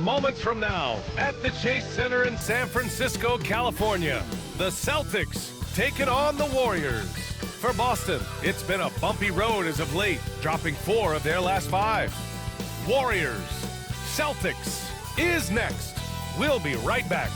Moments from now, at the Chase Center in San Francisco, California, the Celtics taking on the Warriors. For Boston, it's been a bumpy road as of late, dropping 4 of their last 5. Warriors, Celtics is next. We'll be right back.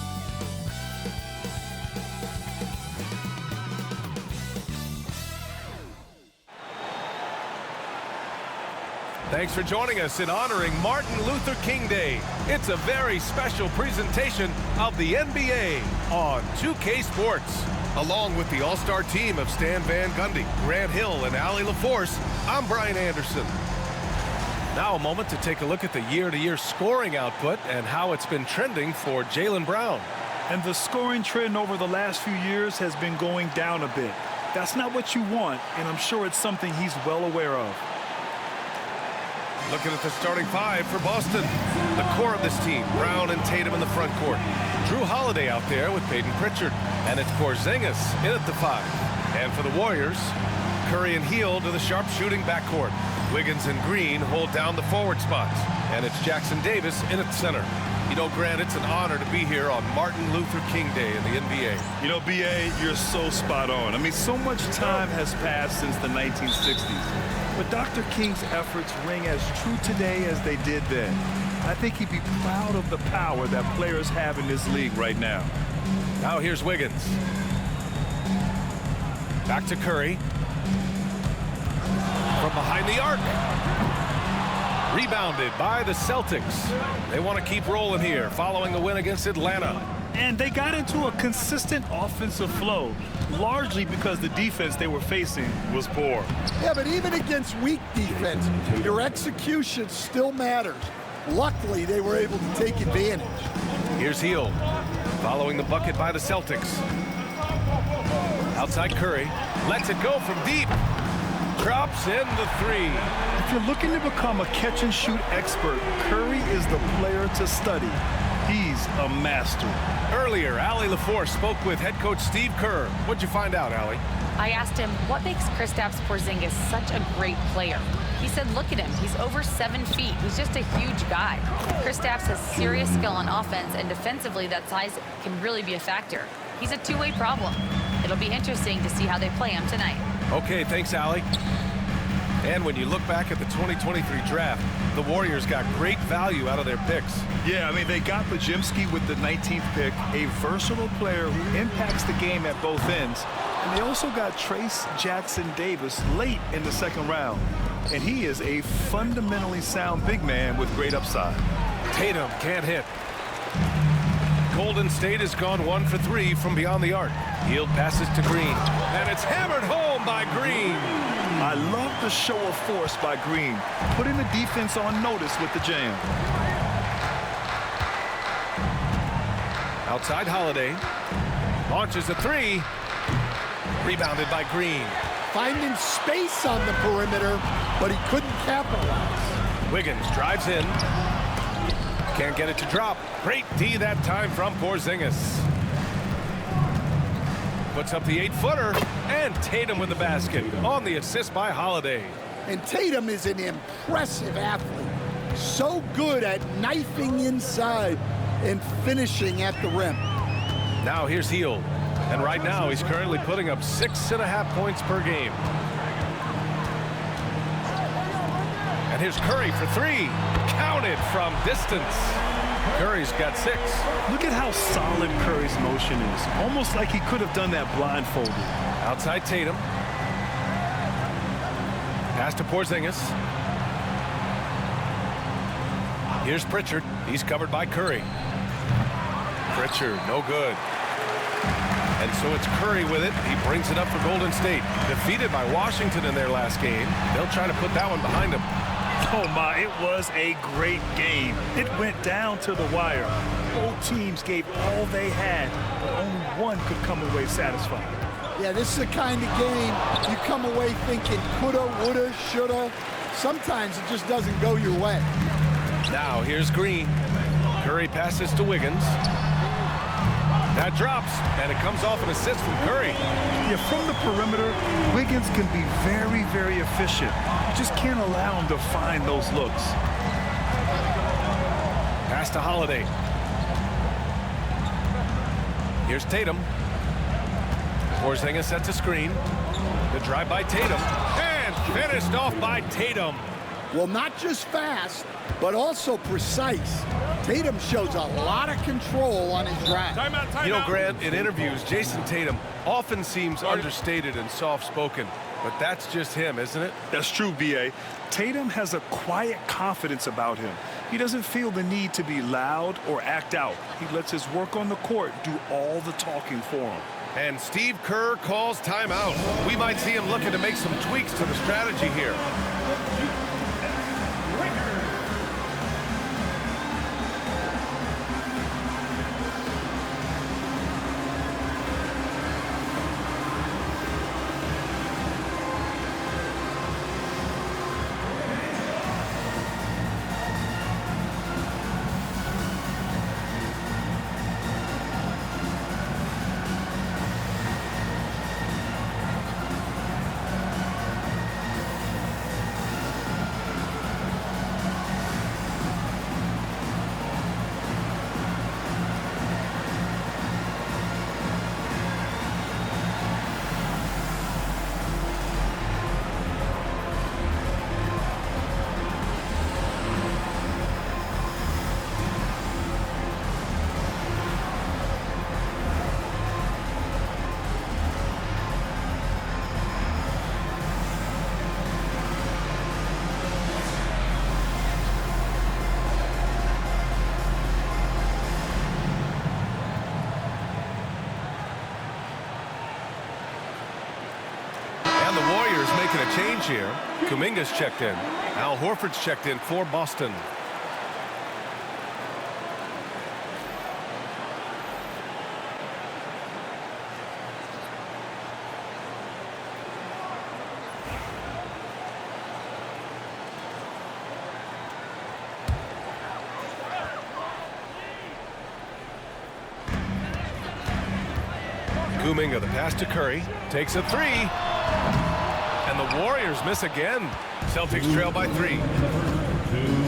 Thanks for joining us in honoring Martin Luther King Day. It's a very special presentation of the NBA on 2K Sports. Along with the all-star team of Stan Van Gundy, Grant Hill, and Allie LaForce, I'm Brian Anderson. Now a moment to take a look at the year-to-year scoring output and how it's been trending for Jaylen Brown. And the scoring trend over the last few years has been going down a bit. That's not what you want, and I'm sure it's something he's well aware of. Looking at the starting 5 for Boston. The core of this team, Brown and Tatum in the front court. Drew Holiday out there with Peyton Pritchard. And it's Porzingis in at the 5. And for the Warriors, Curry and Hield to the sharpshooting backcourt. Wiggins and Green hold down the forward spots. And it's Jackson Davis in at center. You know, Grant, it's an honor to be here on Martin Luther King Day in the NBA. You know, B.A., you're so spot on. I mean, so much time has passed since the 1960s. But Dr. King's efforts ring as true today as they did then. I think he'd be proud of the power that players have in this league right now. Now here's Wiggins. Back to Curry. From behind the arc. Rebounded by the Celtics. They want to keep rolling here following the win against Atlanta. And they got into a consistent offensive flow, largely because the defense they were facing was poor. Yeah, but even against weak defense, your execution still matters. Luckily, they were able to take advantage. Here's Hield, following the bucket by the Celtics. Outside Curry, lets it go from deep. Drops in the 3. If you're looking to become a catch-and-shoot expert, Curry is the player to study. He's a master. Earlier, Allie LaForce spoke with head coach Steve Kerr. What'd you find out, Allie? I asked him, what makes Kristaps Porzingis such a great player? He said, look at him. He's over 7 feet. He's just a huge guy. Kristaps has serious skill on offense, and defensively, that size can really be a factor. He's a two-way problem. It'll be interesting to see how they play him tonight. Okay, thanks, Allie. And when you look back at the 2023 draft, the Warriors got great value out of their picks. Yeah, I mean, they got Podziemski with the 19th pick, a versatile player who impacts the game at both ends. And they also got Trace Jackson Davis late in the 2nd round. And he is a fundamentally sound big man with great upside. Tatum can't hit. Golden State has gone 1 for 3 from beyond the arc. Hield passes to Green, and it's hammered home by Green. I love the show of force by Green, putting the defense on notice with the jam. Outside Holiday, launches a 3, rebounded by Green. Finding space on the perimeter, but he couldn't capitalize. Wiggins drives in. Can't get it to drop. Great D that time from Porzingis. Puts up the 8-footer, and Tatum with the basket on the assist by Holiday. And Tatum is an impressive athlete. So good at knifing inside and finishing at the rim. Now here's Hield. And right now he's currently putting up 6.5 points per game. And here's Curry for 3. Counted from distance. Curry's got 6. Look at how solid Curry's motion is. Almost like he could have done that blindfolded. Outside Tatum. Pass to Porzingis. Here's Pritchard. He's covered by Curry. Pritchard, no good. And so it's Curry with it. He brings it up for Golden State. Defeated by Washington in their last game. They'll try to put that one behind them. Oh my, it was a great game. It went down to the wire. Both teams gave all they had, but only one could come away satisfied. Yeah, this is the kind of game you come away thinking coulda, woulda, shoulda. Sometimes it just doesn't go your way. Now here's Green. Curry passes to Wiggins. That drops, and it comes off an assist from Curry. Yeah, from the perimeter, Wiggins can be very, very efficient. You just can't allow him to find those looks. Pass Pass to Holiday. Here's Tatum. Porzingis sets a screen. The drive by Tatum. And finished off by Tatum. Well, not just fast, but also precise. Tatum shows a lot of control on his drive. You know, Grant, in interviews, Jason Tatum often seems understated and soft-spoken. But that's just him, isn't it? That's true, B.A. Tatum has a quiet confidence about him. He doesn't feel the need to be loud or act out. He lets his work on the court do all the talking for him. And Steve Kerr calls timeout. We might see him looking to make some tweaks to the strategy here. And the Warriors making a change here. Kuminga's checked in. Al Horford's checked in for Boston. Kuminga, the pass to Curry, takes a three. And the Warriors miss again. Celtics trail by 3.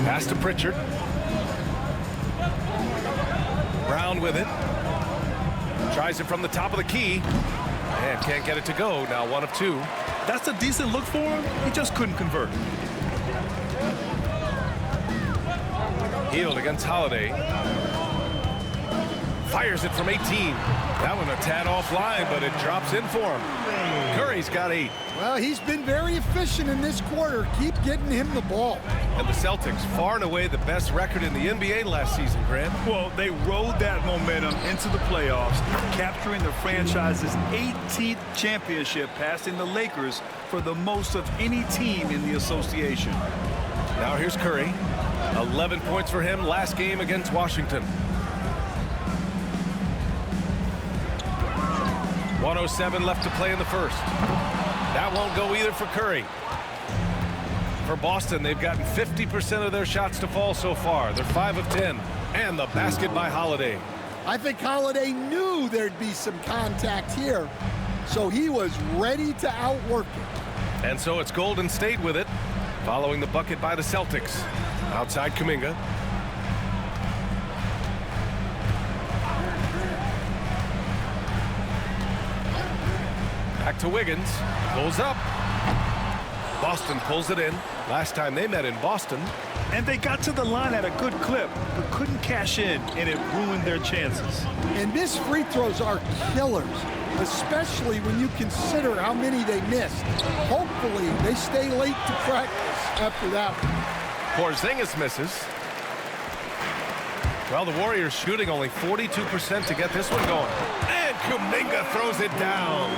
Pass to Pritchard. Brown with it. Tries it from the top of the key. And can't get it to go. Now 1 of 2. That's a decent look for him. He just couldn't convert. Hield against Holiday. Fires it from 18. That one a tad offline, but it drops in for him. Curry's got 8. Well, he's been very efficient in this quarter. Keep getting him the ball. And the Celtics, far and away the best record in the NBA last season, Grant. Well, they rode that momentum into the playoffs, capturing the franchise's 18th championship, passing the Lakers for the most of any team in the association. Now here's Curry. 11 points for him last game against Washington. 1:07 left to play in the first. That won't go either for Curry. For Boston, they've gotten 50% of their shots to fall so far. They're 5 of 10. And the basket by Holiday. I think Holiday knew there'd be some contact here, so he was ready to outwork it. And so it's Golden State with it, following the bucket by the Celtics. Outside Kuminga. Back to Wiggins. Pulls up. Boston pulls it in. Last time they met in Boston. And they got to the line at a good clip, but couldn't cash in, and it ruined their chances. And missed free throws are killers, especially when you consider how many they missed. Hopefully, they stay late to practice after that one. Porzingis misses. Well, the Warriors shooting only 42% to get this one going. And Kuminga throws it down.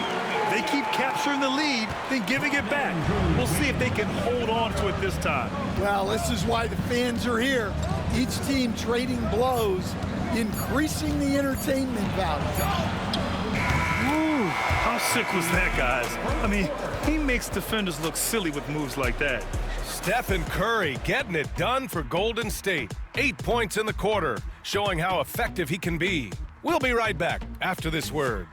They keep capturing the lead, then giving it back. We'll see if they can hold on to it this time. Well, this is why the fans are here. Each team trading blows, increasing the entertainment value. Woo, how sick was that, guys? I mean, he makes defenders look silly with moves like that. Stephen Curry getting it done for Golden State. 8 points in the quarter, showing how effective he can be. We'll be right back after this word.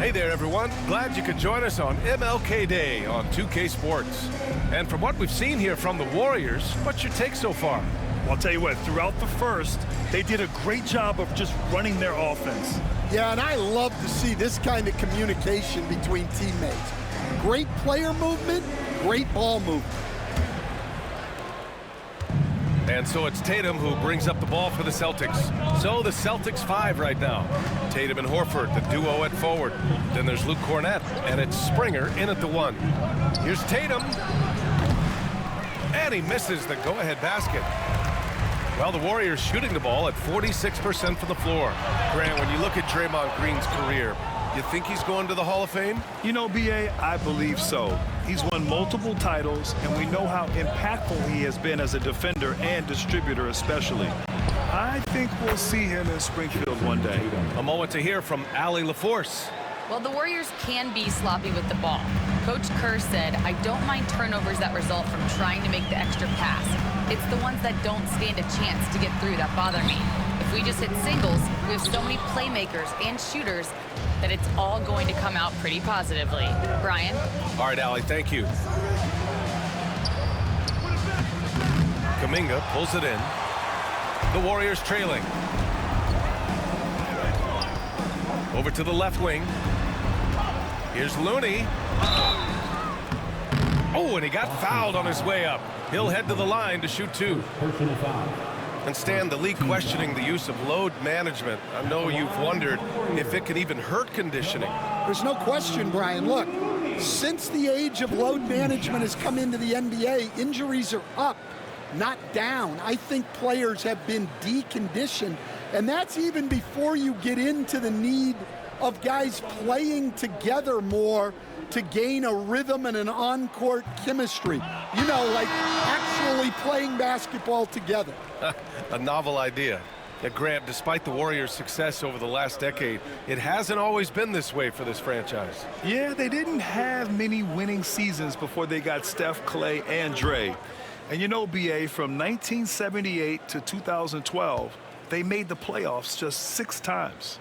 Hey there, everyone. Glad you could join us on MLK Day on 2K Sports. And from what we've seen here from the Warriors, what's your take so far? Well, I'll tell you what, throughout the first, they did a great job of just running their offense. Yeah, and I love to see this kind of communication between teammates. Great player movement, great ball movement. And so it's Tatum who brings up the ball for the Celtics. So the Celtics 5 right now. Tatum and Horford, the duo at forward. Then there's Luke Cornett, and it's Springer in at the 1. Here's Tatum. And he misses the go-ahead basket. Well, the Warriors shooting the ball at 46% from the floor. Grant, when you look at Draymond Green's career, you think he's going to the Hall of Fame? You know, B.A., I believe so. He's won multiple titles, and we know how impactful he has been as a defender and distributor especially. I think we'll see him in Springfield one day. A moment to hear from Allie LaForce. Well, the Warriors can be sloppy with the ball. Coach Kerr said, I don't mind turnovers that result from trying to make the extra pass. It's the ones that don't stand a chance to get through that bother me. If we just hit singles, we have so many playmakers and shooters that it's all going to come out pretty positively. Brian? All right, Allie, thank you. Kuminga pulls it in. The Warriors trailing. Over to the left wing. Here's Looney. Oh, and he got fouled on his way up. He'll head to the line to shoot 2. And Stan, the league questioning the use of load management. I know you've wondered if it can even hurt conditioning. There's no question, Brian. Look, since the age of load management has come into the NBA, injuries are up, not down. I think players have been deconditioned, and that's even before you get into the need of guys playing together more to gain a rhythm and an on-court chemistry. You know, like actually playing basketball together. A novel idea. Now, Grant, despite the Warriors' success over the last decade, it hasn't always been this way for this franchise. Yeah, they didn't have many winning seasons before they got Steph, Clay, and Dre. And you know, B.A., from 1978 to 2012, they made the playoffs just 6 times.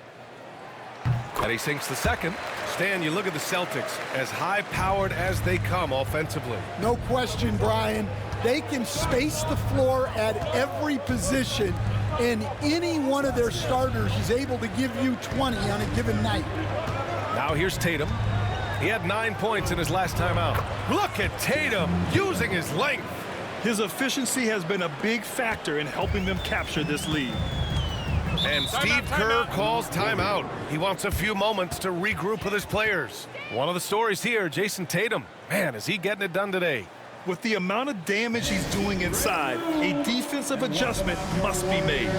And he sinks the second. Stan, you look at the Celtics, as high-powered as they come offensively. No question, Brian. They can space the floor at every position, and any one of their starters is able to give you 20 on a given night. Now here's Tatum. He had 9 points in his last time out. Look at Tatum using his length. His efficiency has been a big factor in helping them capture this lead. And Steve Kerr calls timeout. He wants a few moments to regroup with his players. One of the stories here, Jason Tatum. Man, is he getting it done today. With the amount of damage he's doing inside, a defensive adjustment must be made.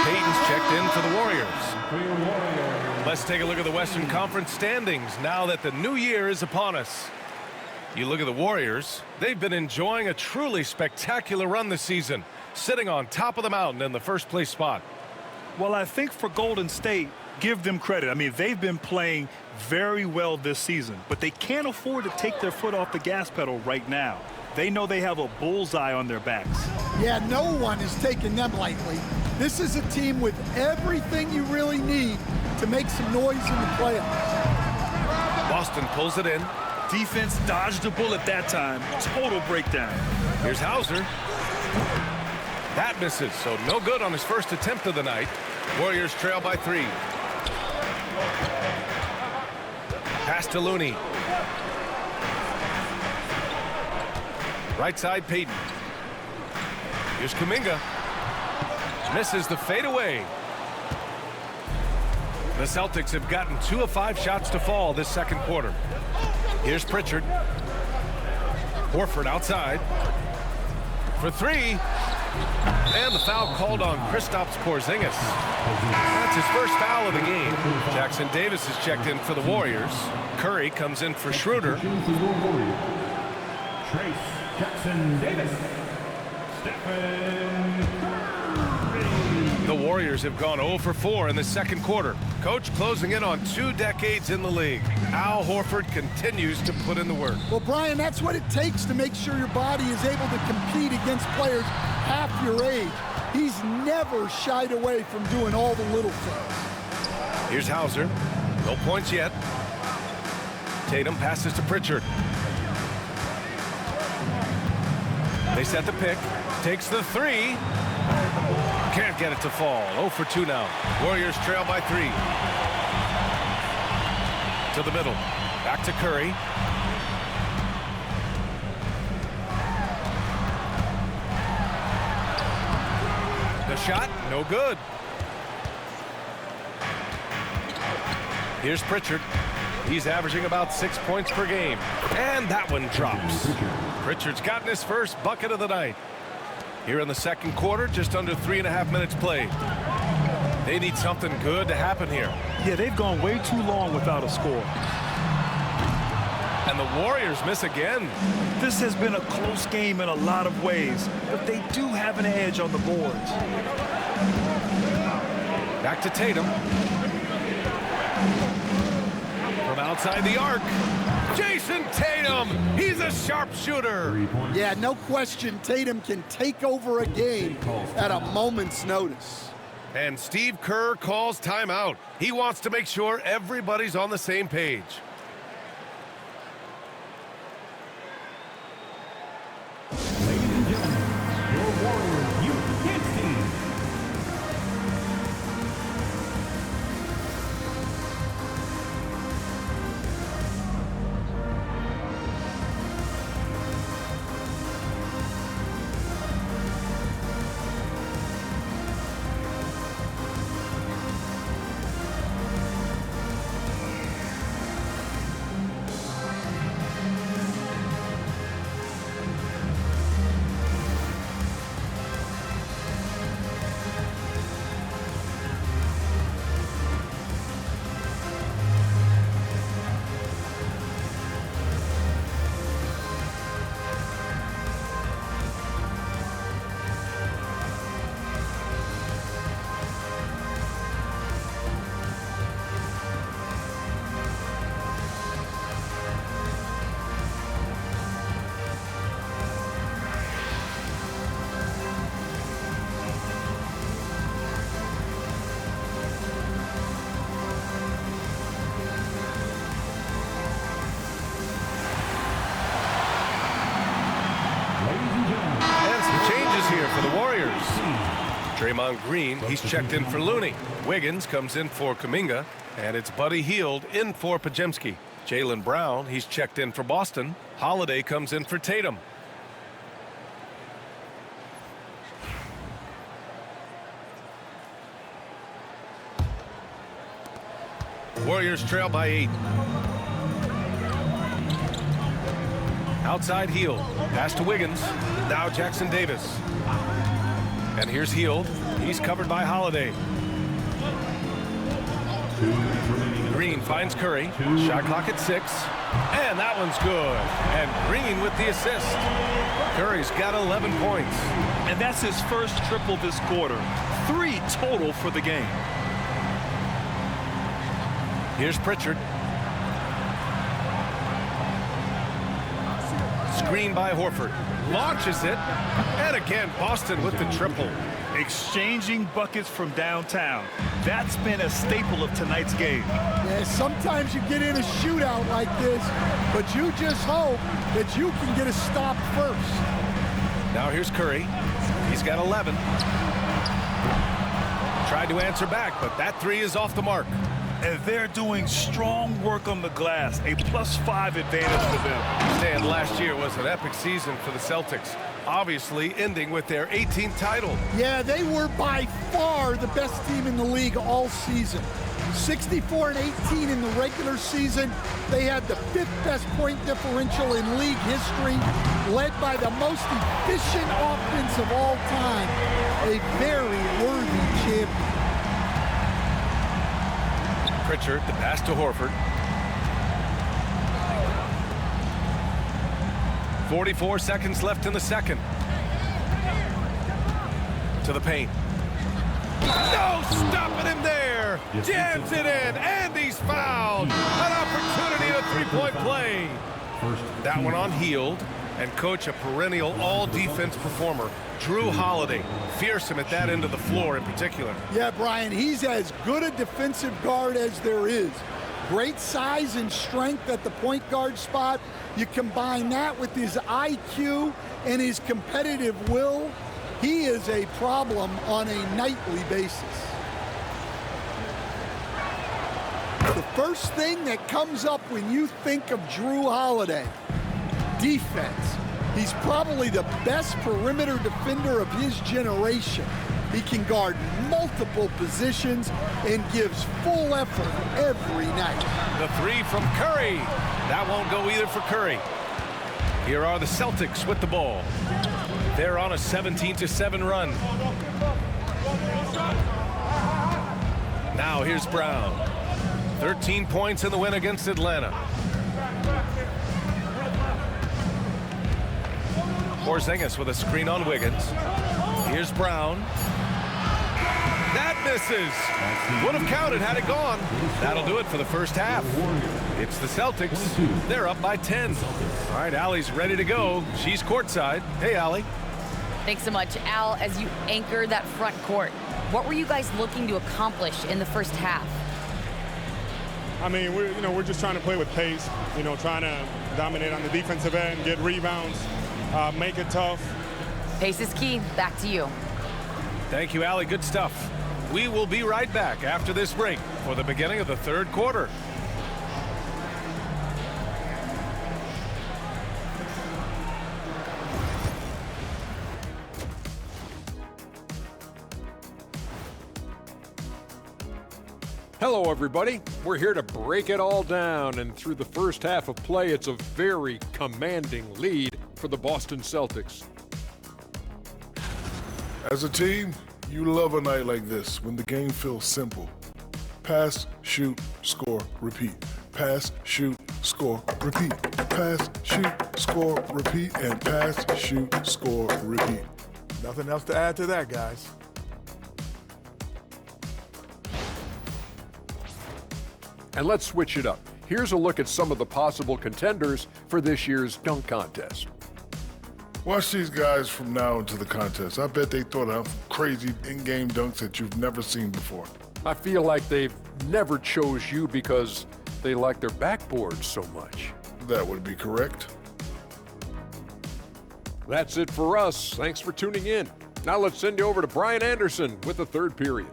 Payton's checked in for the Warriors. Let's take a look at the Western Conference standings now that the new year is upon us. You look at the Warriors, they've been enjoying a truly spectacular run this season, sitting on top of the mountain in the first place spot. Well, I think for Golden State, give them credit. I mean, they've been playing very well this season, but they can't afford to take their foot off the gas pedal right now. They know they have a bullseye on their backs. Yeah, no one is taking them lightly. This is a team with everything you really need to make some noise in the playoffs. Boston pulls it in. Defense dodged the bullet that time. Total breakdown. Here's Hauser. That misses, so no good on his first attempt of the night. Warriors trail by 3. Pass to Looney. Right side, Payton. Here's Kuminga. Misses the fadeaway. The Celtics have gotten 2 of 5 shots to fall this second quarter. Here's Pritchard. Horford outside. For 3. And the foul called on Kristaps Porzingis. That's his first foul of the game. Jackson Davis is checked in for the Warriors. Curry comes in for Schroeder. Trace Jackson Davis. The Warriors have gone 0 for 4 in the second quarter. Coach closing in on 2 decades in the league. Al Horford continues to put in the work. Well, Brian, that's what it takes to make sure your body is able to compete against players half your age. He's never shied away from doing all the little things. Here's Hauser. No points yet. Tatum passes to Pritchard. They set the pick. Takes the 3. Can't get it to fall. 0 for 2 now. Warriors trail by 3. To the middle. Back to Curry. The shot, no good. Here's Pritchard. He's averaging about 6 points per game. And that one drops. Pritchard's gotten his first bucket of the night. Here in the second quarter, just under 3.5 minutes played. They need something good to happen here. Yeah, they've gone way too long without a score. And the Warriors miss again. This has been a close game in a lot of ways, but they do have an edge on the boards. Back to Tatum. From outside the arc. Jason Tatum, he's a sharpshooter. Yeah, no question, Tatum can take over a game at a moment's notice. And Steve Kerr calls timeout. He wants to make sure everybody's on the same page. Ladies and gentlemen, your Warriors Youth Kids team. Draymond Green, he's checked in for Looney. Wiggins comes in for Kuminga, and it's Buddy Hield in for Podziemski. Jaylen Brown, he's checked in for Boston. Holiday comes in for Tatum. Warriors trail by 8. Outside Hield. Pass to Wiggins. Now Jackson Davis. And here's Hield. He's covered by Holiday. Green finds Curry. Shot clock at 6. And that one's good. And Green with the assist. Curry's got 11 points. And that's his first triple this quarter. 3 total for the game. Here's Pritchard. Screen by Horford. Launches it. And again, Boston with the triple. exchanging buckets from downtown. That's been a staple of tonight's game. Yeah, sometimes you get in a shootout like this, but you just hope that you can get a stop first. Now here's Curry. He's got 11. Tried to answer back, but that three is off the mark. And they're doing strong work on the glass, a +5 advantage for them. And last year was an epic season for the Celtics, obviously ending with their 18th title. Yeah, they were by far the best team in the league all season. 64-18 in the regular season. They had the 5th best point differential in league history, led by the most efficient offense of all time. A very worthy champion. Pritchard, the pass to Horford. 44 seconds left in the second. To the paint. No stopping him there. Jams it in, and he's fouled. An opportunity at a three-point play. That one on Hield, and coach, a perennial all-defense performer, Drew Holiday. Fearsome at that end of the floor in particular. Yeah, Brian, he's as good a defensive guard as there is. Great size and strength at the point guard spot. You combine that with his IQ and his competitive will, he is a problem on a nightly basis. The first thing that comes up when you think of Drew Holiday, defense. He's probably the best perimeter defender of his generation. He can guard multiple positions and gives full effort every night. The three from Curry. That won't go either for Curry. Here are the Celtics with the ball. They're on a 17-7 run. Now here's Brown. 13 points in the win against Atlanta. Porzingis with a screen on Wiggins. Here's Brown. That misses. Would have counted had it gone. That'll do it for the first half. It's the Celtics. They're up by 10. All right, Allie's ready to go. She's courtside. Hey, Allie. Thanks so much, Al. As you anchor that front court, what were you guys looking to accomplish in the first half? I mean, we're just trying to play with pace. Trying to dominate on the defensive end, get rebounds, make it tough. Pace is key. Back to you. Thank you, Allie. Good stuff. We will be right back after this break for the beginning of the third quarter. Hello, everybody. We're here to break it all down, and through the first half of play, it's a very commanding lead for the Boston Celtics. As a team, you love a night like this when the game feels simple. Pass, shoot, score, repeat. Pass, shoot, score, repeat. Pass, shoot, score, repeat, and pass, shoot, score, repeat. Nothing else to add to that, guys. And let's switch it up. Here's a look at some of the possible contenders for this year's dunk contest. Watch these guys from now into the contest. I bet they thought of crazy in-game dunks that you've never seen before. I feel like they've never chose you because they like their backboards so much. That would be correct. That's it for us. Thanks for tuning in. Now let's send you over to Brian Anderson with the third period.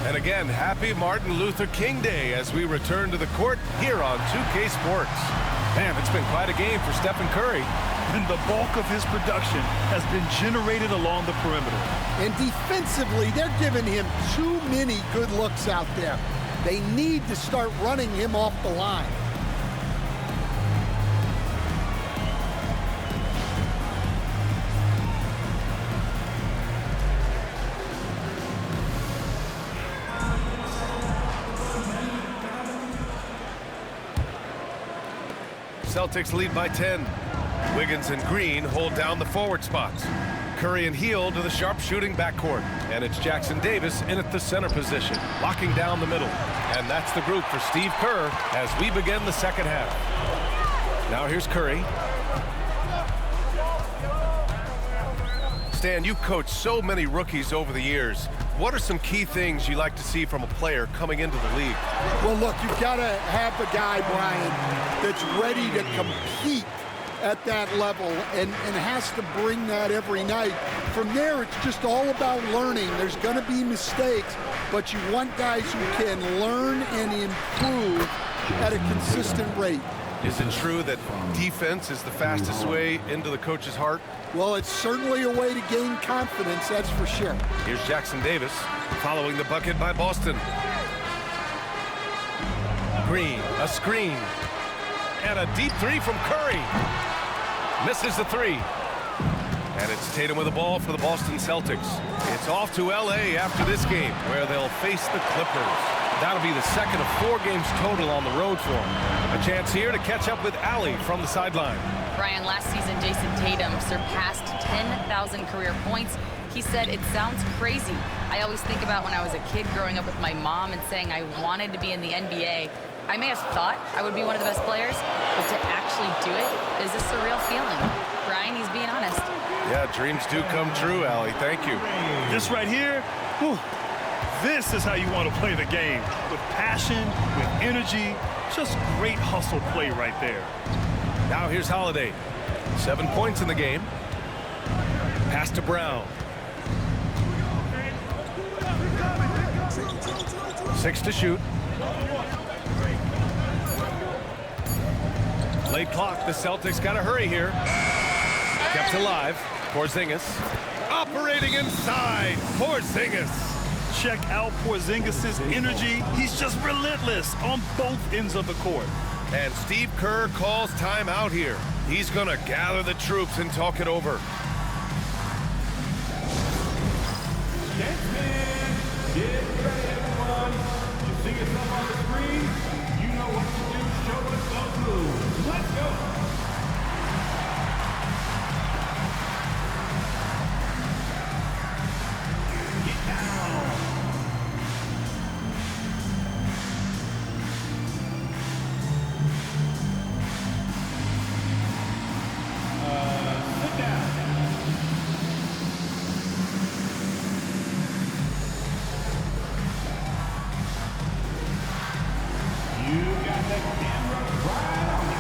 And again, happy Martin Luther King Day as we return to the court here on 2K Sports. Man, it's been quite a game for Stephen Curry. And the bulk of his production has been generated along the perimeter. And defensively, they're giving him too many good looks out there. They need to start running him off the line. Celtics lead by 10. Wiggins and Green hold down the forward spots. Curry and Heel to the sharp-shooting backcourt. And it's Jackson Davis in at the center position, locking down the middle. And that's the group for Steve Kerr as we begin the second half. Now here's Curry. Stan, you coached so many rookies over the years. What are some key things you like to see from a player coming into the league? Well, look, you've got to have a guy, Brian, that's ready to compete at that level and has to bring that every night. From there, it's just all about learning. There's going to be mistakes, but you want guys who can learn and improve at a consistent rate. Is it true that defense is the fastest way into the coach's heart? Well, it's certainly a way to gain confidence, that's for sure. Here's Jackson Davis following the bucket by Boston. Green, a screen, and a deep three from Curry. Misses the three. And it's Tatum with the ball for the Boston Celtics. It's off to LA after this game, where they'll face the Clippers. That'll be the second of 4 games total on the road for him. A chance here to catch up with Allie from the sideline. Brian, last season, Jason Tatum surpassed 10,000 career points. He said, "It sounds crazy. I always think about when I was a kid growing up with my mom and saying I wanted to be in the NBA. I may have thought I would be one of the best players, but to actually do it is a surreal feeling." Brian, he's being honest. Yeah, dreams do come true, Allie. Thank you. This right here, whew, this is how you want to play the game. With passion, with energy, just great hustle play right there. Now here's Holiday. 7 points in the game. Pass to Brown. 6 to shoot. Late clock. The Celtics got to hurry here. Kept alive. Porzingis. Operating inside. Porzingis. Check out Porzingis' energy. He's just relentless on both ends of the court. And Steve Kerr calls timeout here. He's going to gather the troops and talk it over. Get ready, everyone. You see yourself on the screen. You know what to do. Show us those moves. Let's go. Get down. Sit down. You got the camera right on you.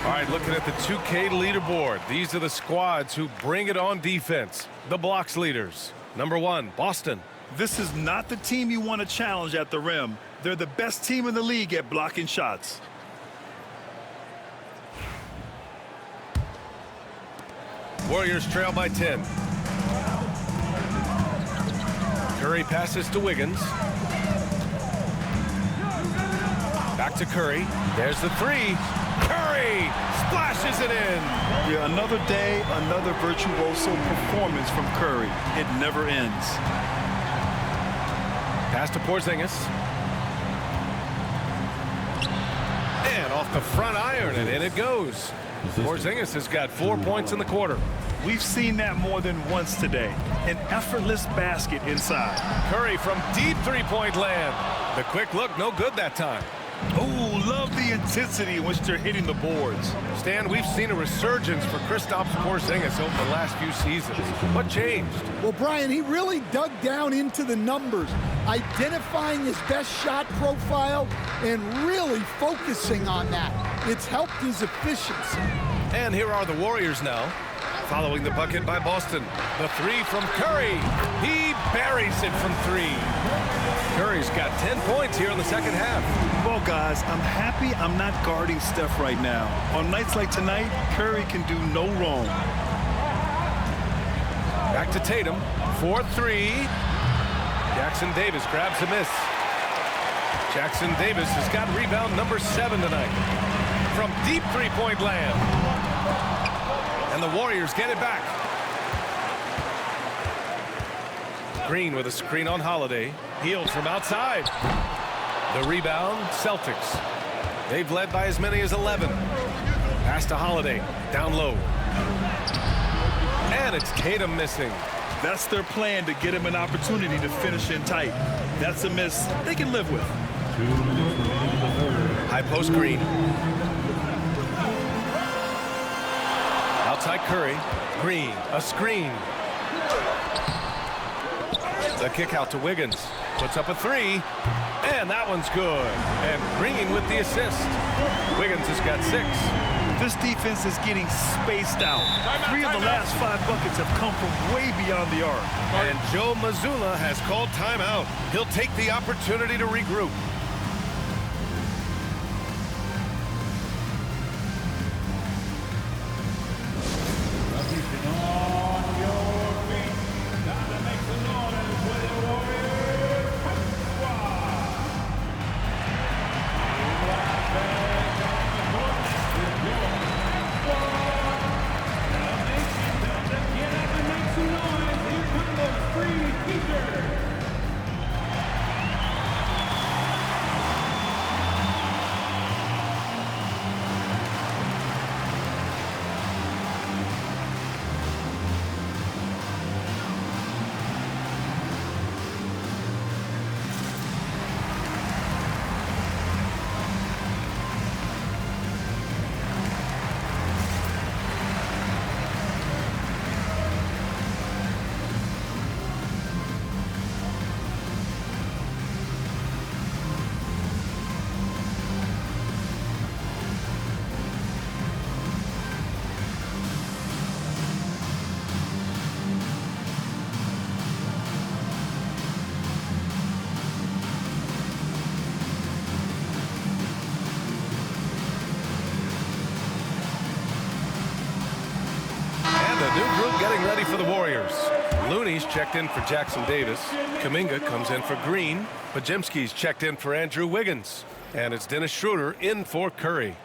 All right, looking at the 2K leaderboard. These are the squads who bring it on defense. The blocks leaders. Number 1, Boston. This is not the team you want to challenge at the rim. They're the best team in the league at blocking shots. Warriors trail by 10. Curry passes to Wiggins. Back to Curry. There's the three. Curry splashes it in. Yeah, another day, another virtuoso performance from Curry. It never ends. Pass to Porzingis. And off the front iron, and in it goes. Porzingis has got 4 points in the quarter. We've seen that more than once today. An effortless basket inside. Curry from deep three-point land. The quick look, no good that time. Oh, love the intensity in which they're hitting the boards. Stan, we've seen a resurgence for Kristaps Porzingis over the last few seasons. What changed? Well, Brian, he really dug down into the numbers, identifying his best shot profile and really focusing on that. It's helped his efficiency. And here are the Warriors now. Following the bucket by Boston. The three from Curry. He buries it from three. Curry's got 10 points here in the second half. Well, guys, I'm happy I'm not guarding Steph right now. On nights like tonight, Curry can do no wrong. Back to Tatum. 4-3. Jackson Davis grabs a miss. Jackson Davis has got rebound number 7 tonight. From deep three-point land. And the Warriors get it back. Green with a screen on Holiday. Healed from outside. The rebound, Celtics. They've led by as many as 11. Pass to Holiday. Down low. And it's Tatum missing. That's their plan, to get him an opportunity to finish in tight. That's a miss they can live with. High post Green. Outside Curry. Green, a screen. The kick out to Wiggins. Puts up a three. And that one's good. And Green with the assist. Wiggins has got 6. This defense is getting spaced out. 3 of the last 5 buckets have come from way beyond the arc. And Joe Mazzulla has called timeout. He'll take the opportunity to regroup. Getting ready for the Warriors. Looney's checked in for Jackson Davis. Kuminga comes in for Green. Podziemski's checked in for Andrew Wiggins. And it's Dennis Schroeder in for Curry.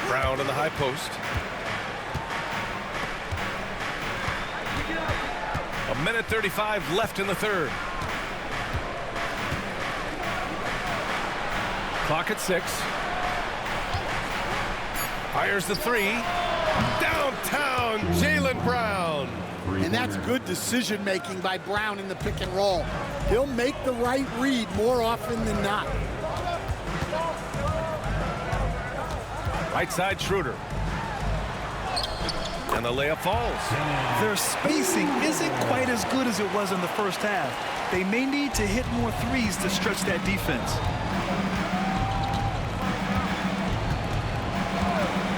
Brown in the high post. A minute 35 left in the third. Clock at 6. Fires the three. Downtown, Jaylen Brown. And that's good decision-making by Brown in the pick and roll. He'll make the right read more often than not. Right side, Schroeder. And the layup falls. Their spacing isn't quite as good as it was in the first half. They may need to hit more threes to stretch that defense.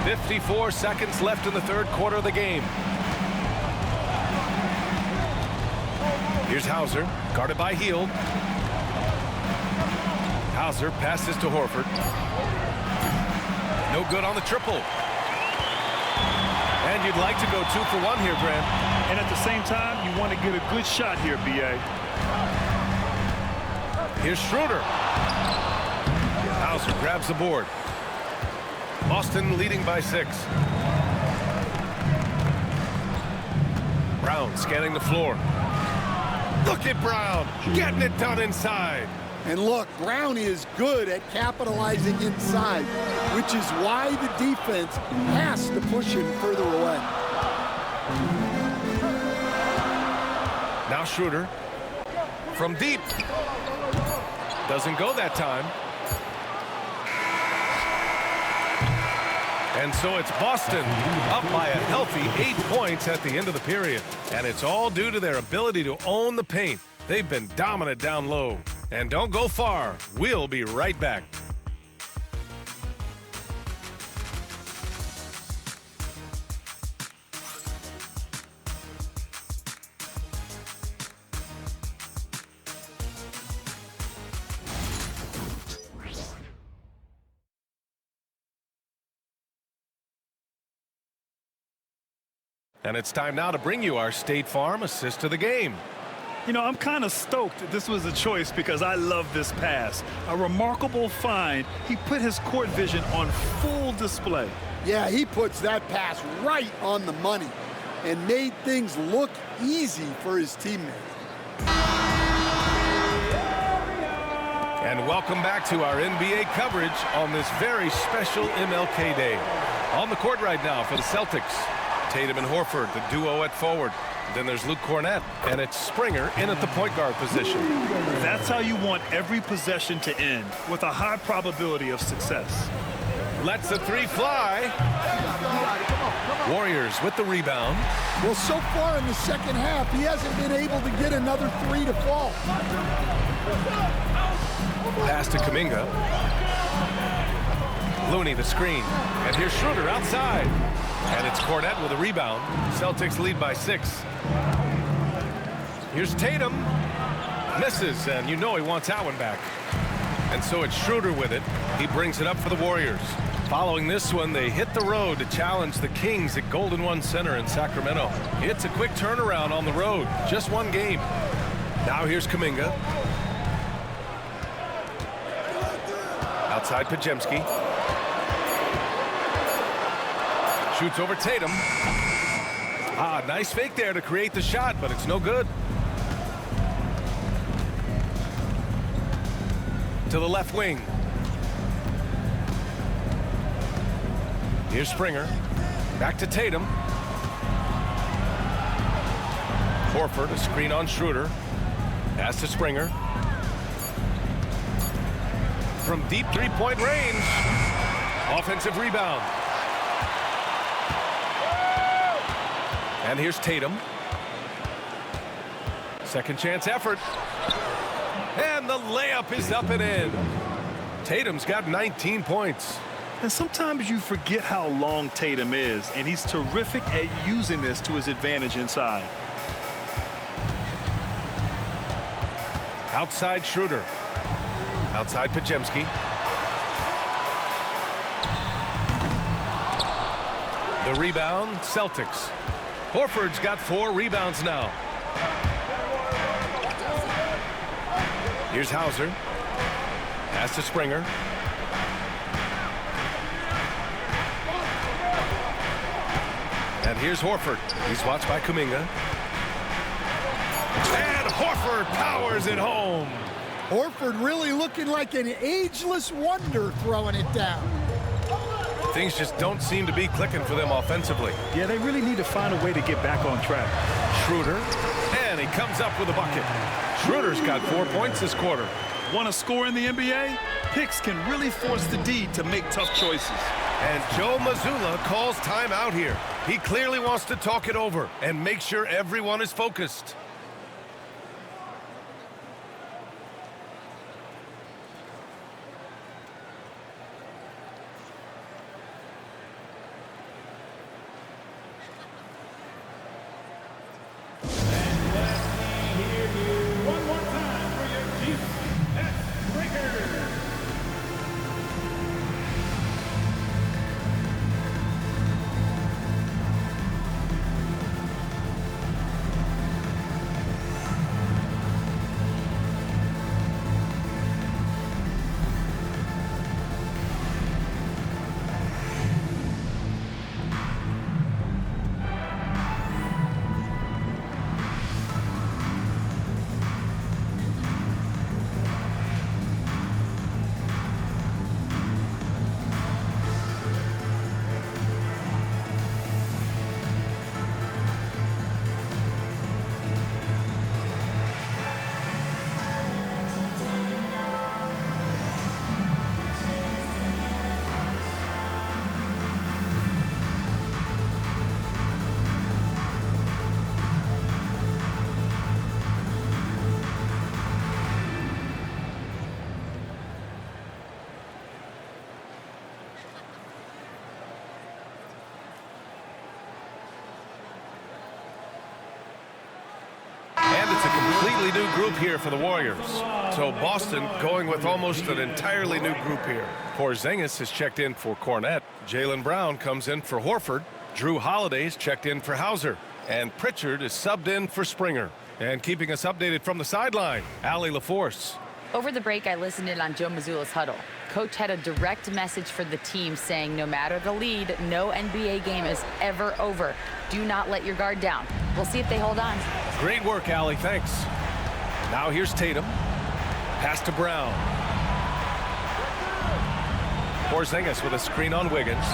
54 seconds left in the third quarter of the game. Here's Hauser, guarded by Hield. Hauser passes to Horford. No good on the triple. And you'd like to go 2 for 1 here, Grant. And at the same time, you want to get a good shot here, B.A. Here's Schroeder. Hauser grabs the board. Boston leading by 6. Brown scanning the floor. Look at Brown getting it done inside. And look, Brown is good at capitalizing inside, which is why the defense has to push him further away. Now Schroeder from deep. Doesn't go that time. And so it's Boston up by a healthy 8 points at the end of the period. And it's all due to their ability to own the paint. They've been dominant down low. And don't go far. We'll be right back. And it's time now to bring you our State Farm assist of the game. You know, I'm kind of stoked that this was a choice because I love this pass. A remarkable find. He put his court vision on full display. Yeah, he puts that pass right on the money and made things look easy for his teammates. And welcome back to our NBA coverage on this very special MLK Day. On the court right now for the Celtics, Tatum and Horford, the duo at forward. Then there's Luke Cornett, and it's Springer in at the point guard position. That's how you want every possession to end, with a high probability of success. Lets the three fly. Warriors with the rebound. Well, so far in the second half, he hasn't been able to get another three to fall. Pass to Kuminga. Looney the screen. And here's Schroeder outside. And it's Cornett with a rebound. Celtics lead by 6. Here's Tatum. Misses, and you know he wants that one back. And so it's Schroeder with it. He brings it up for the Warriors. Following this one, they hit the road to challenge the Kings at Golden One Center in Sacramento. It's a quick turnaround on the road. Just one game. Now here's Kuminga. Outside Podziemski. Shoots over Tatum. Nice fake there to create the shot, but it's no good. To the left wing. Here's Springer. Back to Tatum. Horford, a screen on Schroeder. Pass to Springer. From deep three-point range. Offensive rebound. And here's Tatum. Second chance effort. And the layup is up and in. Tatum's got 19 points. And sometimes you forget how long Tatum is, and he's terrific at using this to his advantage inside. Outside Schroeder. Outside Podziemski. The rebound, Celtics. Horford's got 4 rebounds now. Here's Hauser. Pass to Springer. And here's Horford. He's watched by Kuminga. And Horford powers it home. Horford really looking like an ageless wonder throwing it down. Things just don't seem to be clicking for them offensively. Yeah, they really need to find a way to get back on track. Schroeder, and he comes up with a bucket. Schroeder's got 4 points this quarter. Want to score in the NBA? Picks can really force the D to make tough choices. And Joe Mazzulla calls timeout here. He clearly wants to talk it over and make sure everyone is focused. a completely new group here for the Warriors. So Boston going with almost an entirely new group here. Porzingis is checked in for Cornette. Jaylen Brown comes in for Horford. Drew Holiday's checked in for Hauser. And Pritchard is subbed in for Springer. And keeping us updated from the sideline, Allie LaForce. Over the break, I listened in on Joe Mazzulla's huddle. Coach had a direct message for the team saying no matter the lead, no NBA game is ever over. Do not let your guard down. We'll see if they hold on. Great work, Allie. Thanks. Now here's Tatum. Pass to Brown. Porzingis with a screen on Wiggins.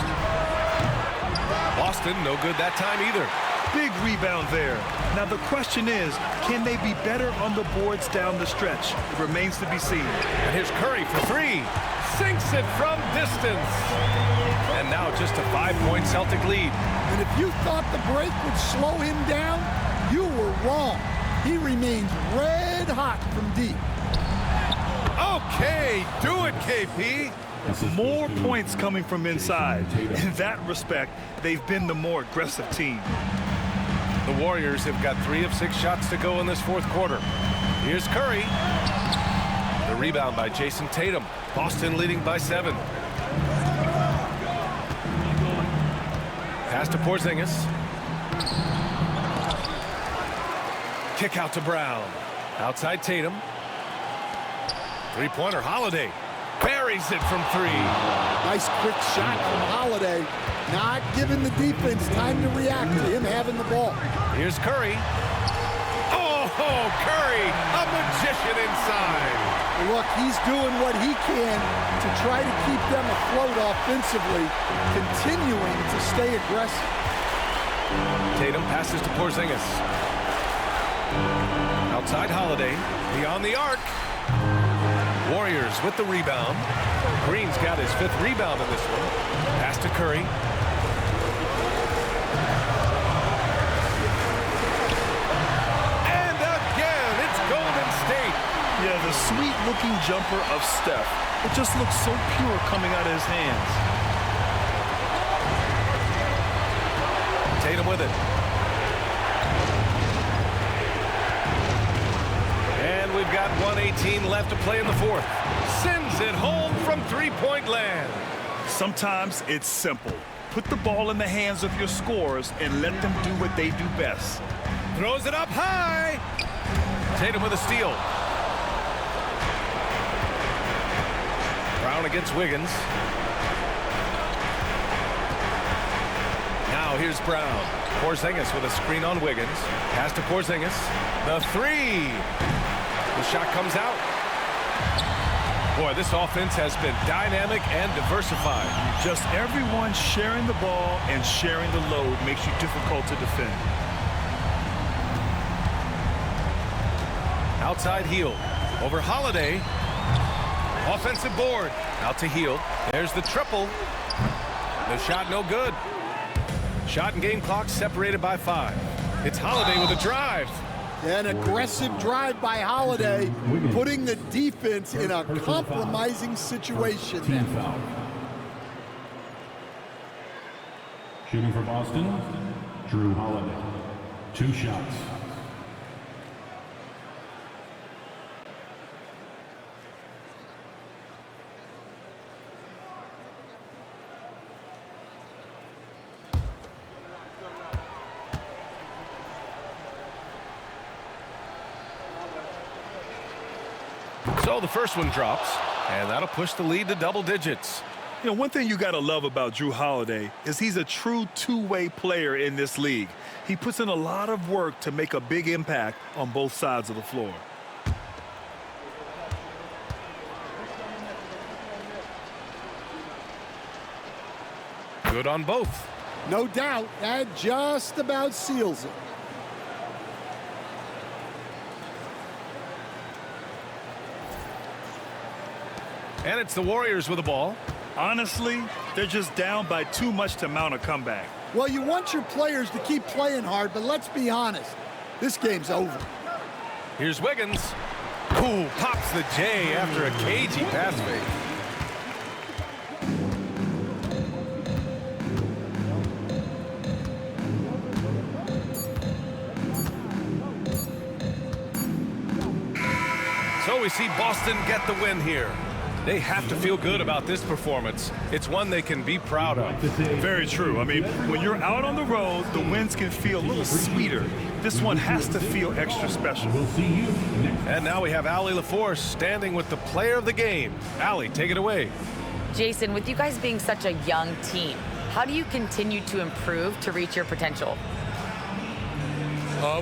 Boston, no good that time either. Big rebound there. Now the question is, can they be better on the boards down the stretch? It remains to be seen. And here's Curry for three. Sinks it from distance. And now just a 5-point Celtic lead. And if you thought the break would slow him down, you were wrong. He remains red hot from deep. Okay, do it, KP. More points coming from inside. In that respect, they've been the more aggressive team. The Warriors have got 3 of 6 shots to go in this fourth quarter. Here's Curry. The rebound by Jason Tatum. Boston leading by 7. Pass to Porzingis. Kick out to Brown. Outside Tatum. Three-pointer Holiday. Buries it from 3. Nice quick shot from Holiday. Not giving the defense time to react to him having the ball. Here's Curry. Oh, Curry, a magician inside. Look, he's doing what he can to try to keep them afloat offensively, continuing to stay aggressive. Tatum passes to Porzingis. Outside Holiday, beyond the arc. Warriors with the rebound. Green's got his 5th rebound in this one. Pass to Curry. And again, it's Golden State. Yeah, the sweet-looking jumper of Steph. It just looks so pure coming out of his hands. Tatum with it. And we've got 1:18 left to play in the fourth. Sends it home from 3-point land. Sometimes it's simple. Put the ball in the hands of your scorers and let them do what they do best. Throws it up high. Tatum with a steal. Brown against Wiggins. Now here's Brown. Porzingis with a screen on Wiggins. Pass to Porzingis. The 3. The shot comes out. Boy, this offense has been dynamic and diversified. Just everyone sharing the ball and sharing the load makes you difficult to defend. Outside Hield. Over Holiday. Offensive board. Out to Hield. There's the triple. The shot no good. Shot and game clock separated by 5. It's Holiday with a drive. An aggressive drive by Holiday, putting the defense in a compromising situation. Team foul. Shooting for Boston, Drew Holiday. 2 shots. So the first one drops, and that'll push the lead to double digits. You know, one thing you got to love about Drew Holiday is he's a true two-way player in this league. He puts in a lot of work to make a big impact on both sides of the floor. Good on both. No doubt, that just about seals it. And it's the Warriors with the ball. Honestly, they're just down by too much to mount a comeback. Well, you want your players to keep playing hard, but let's be honest. This game's over. Here's Wiggins. Ooh, pops the J after a cagey pass fake. So we see Boston get the win here. They have to feel good about this performance. It's one they can be proud of. Very true. I mean, when you're out on the road, the wins can feel a little sweeter. This one has to feel extra special. We'll see you next. And now we have Allie LaForce standing with the player of the game. Allie, take it away. Jason, with you guys being such a young team, how do you continue to improve to reach your potential?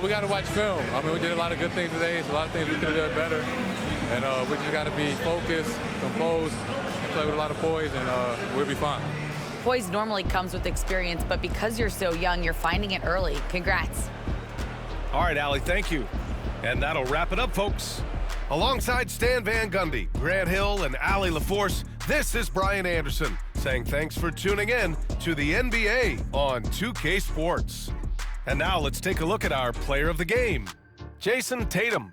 We got to watch film. I mean, we did a lot of good things today. So a lot of things we could have done better. And we just got to be focused, composed, and play with a lot of poise, and we'll be fine. Poise normally comes with experience, but because you're so young, you're finding it early. Congrats. All right, Allie, thank you. And that'll wrap it up, folks. Alongside Stan Van Gundy, Grant Hill, and Allie LaForce, this is Brian Anderson saying thanks for tuning in to the NBA on 2K Sports. And now let's take a look at our player of the game, Jason Tatum.